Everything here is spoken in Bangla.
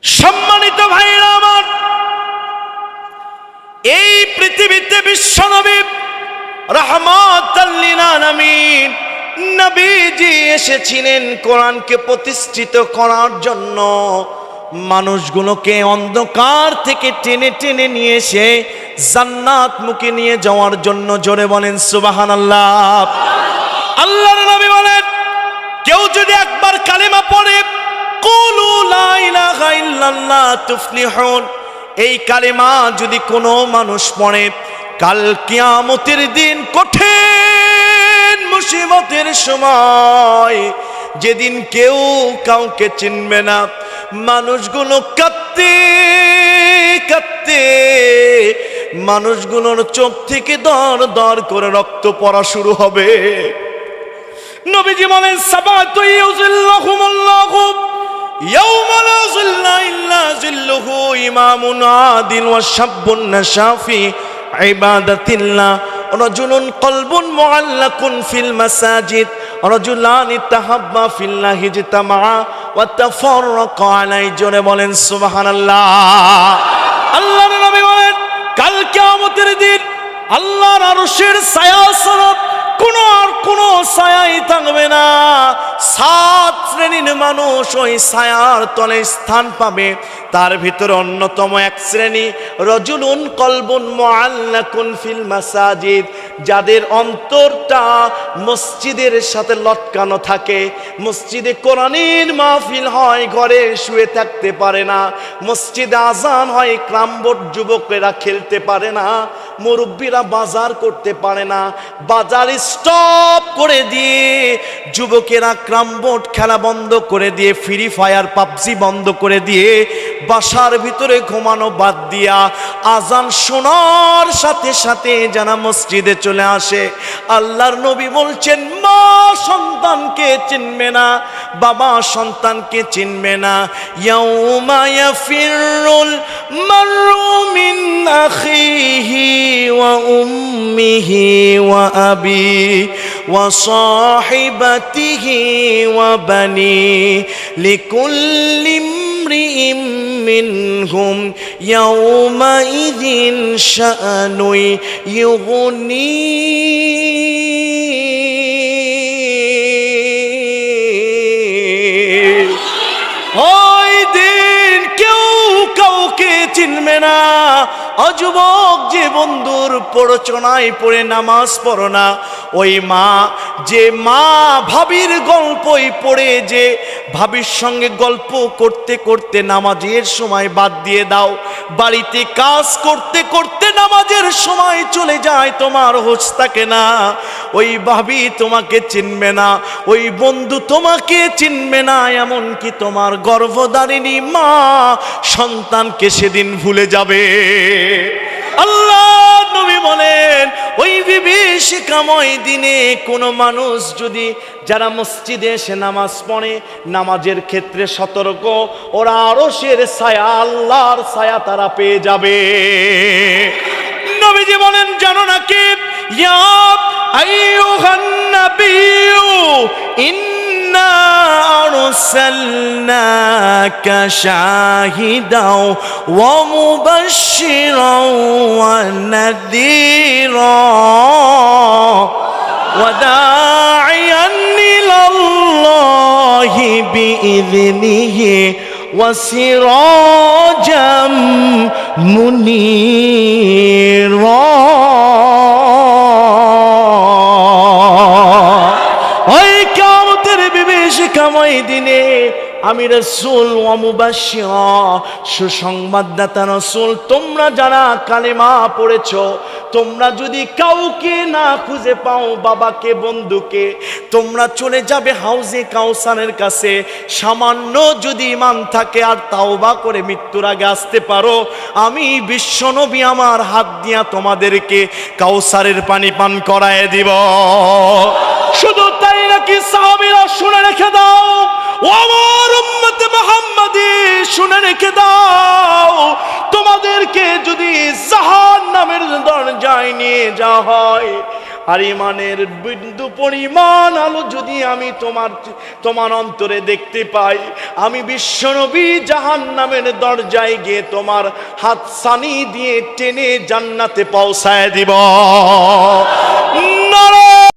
সম্মানিত ভাইরা আমার, এই পৃথিবীতে বিশ্বনবী রাহমাতাল লিল আলামিন নবীজি এসেছিলেন কোরআনকে প্রতিষ্ঠিত করার জন্য। মানুষগুলোকে অন্ধকার থেকে টেনে টেনে নিয়ে এসে জান্নাত মুখে নিয়ে যাওয়ার জন্য। জোরে বলেন সুবহানাল্লাহ। আল্লাহর নবী বলেন, কেউ যদি একবার কালেমা পড়ে কুলু লা ইলাহা ইল্লাল্লাহ তুফলিহুন, এই কালেমা যদি কোনো মানুষ পড়ে, কাল কিয়ামতের দিন কঠিন মুসিবতের সময়, যেদিন কেউ কাউকে চিনবে না, মানুষগুলো কাঁদতে কাঁদতে মানুষগুলোর চোখ থেকে দর দর করে রক্ত পড়া শুরু হবে। নবীজি বলেন, সাবাতু ইউযিল্লুহুমুল্লাহু ইয়াওমা লা যিল্লা ইল্লা যিল্লুহু, ইমামুন আদিল ওয়া শাব্বুন নাশাফি ইবাদাতিল্লাহ, রাজুলুন কলবুন মুআল্লাকুন ফিল মাসাজিদ, রাজুলানি তাহাব্বা ফিল্লাহি ইজতামা ওয়া তাফাররাকা আলাইহি। জোরে বলেন সুবহানাল্লাহ। আল্লাহর নবী বলেন, কাল কিয়ামতের দিন আল্লাহর আরশের ছায়া ছাড়া কোনো ছায়াই থাকবে না। 7 শ্রেণীর মানুষ ওই ছায়ার তলে স্থান পাবে। তার ভিতরে অন্যতম এক শ্রেণী, রাজুলুন কলবুন মুআল্লাকুন ফিল মাসাজিদ, যাদের অন্তরটা মসজিদের সাথে লটকানো থাকে। মসজিদে কোরআনের মাহফিল হয়, ঘরে শুয়ে থাকতে পারে না। মসজিদে আজান হয়, ক্রামবোর্ড যুবকেরা খেলতে পারে না, মুরব্বীরা বাজার করতে পারে না। বাজার স্টপ করে দিয়ে যুবকেরা ক্রামবোর্ড খেলা বন্ধ করে দিয়ে, ফ্রি ফায়ার পাবজি বন্ধ করে দিয়ে, বাসার ভিতরে ঘুমানো বাদ দিয়া আজান শোনার সাথে সাথে যারা মসজিদে চলে আসে। আল্লাহর নবী বলছেন, মা সন্তানকে চিনবে না, বাবা সন্তানকে চিনবে না। ইয়াউমা ইয়াফিরুল মারউ মিন আখিহি ওয়া উম্মিহি ওয়া আবি ওয়া সাহিবাতিহি ওয়া বানি লিকুল্লি ইমরিইম মিনহুম ইয়াউমাইযিন শাআনুন ইউগনি। ওই দিন কেউ কাউকে চিনবে না। অযুবক, যে বন্ধুর প্ররোচনায় পড়ে নামাজ পড়ো না, ওই মা, যে মা ভাবির গল্পই পড়ে, যে ভাবির সঙ্গে গল্প করতে করতে নামাজের সময় বাদ দিয়ে দাও, বাড়িতে কাজ করতে করতে নামাজের সময় চলে যায়, তোমার হোশ থাকে না, ওই ভাবি তোমাকে চিনবে না, ওই বন্ধু তোমাকে চিনবে না, এমনকি তোমার গর্ভধারিণী মা সন্তানকে সেদিন ভুলে যাবে। আল্লাহ নবী বলেন, ওই বিভীষিকাময় দিনে কোনো মানুষ যদি, যারা মসজিদে এসে নামাজ পড়ে, নামাজের ক্ষেত্রে সতর্ক, ওরা আরশের ছায়া, আল্লাহর ছায়া তারা পেয়ে যাবে। নবীজি বলেন, জানো নাকি, ইয়া আইয়ুহান নাবিয়্যু ইন্না আরসালনাকা শাহিদাও ওয়া মুবাশশিরাও ওয়া নাযীরা ওয়া দা'iয়ান ইলাল্লাহি বিইذনিহি ওয়া সিরাজাম মুনীরা। ওই কিয়ামতের বিভীষিকাময় দিনে আমি রাসূল ওয়া মুবাশশিরা, সুসংবাদদাতা রাসূল, তোমরা যারা কালেমা পড়েছো, তোমরা যদি কাউকে না খুঁজে পাও, বাবাকে, বন্ধুকে, তোমরা চলে যাবে হাউজে কাউসারের কাছে। সামান্য যদি ঈমান থাকে আর তাওবা করে মৃত্যুর আগে আসতে পারো, আমি বিশ্বনবী আমার হাত দিয়া তোমাদেরকে কাউসারের পানি পান করায় দিব। শুধু তাই নাকি সাহাবীরা, শুনে রেখে দাও, ও আমার উম্মতে মুহাম্মাদি, শুনে রেখে দাও, তোমাদেরকে যদি জাহান্নামের দরজায় নিয়ে যাওয়া হয়, আর ইমানের বিন্দু পরিমাণ আলো যদি আমি তোমার অন্তরে দেখতে পাই, আমি বিশ্বনবী জাহান্নামের দরজায় গিয়ে তোমার হাতছানি দিয়ে টেনে জান্নাতে পৌঁছায় দিব।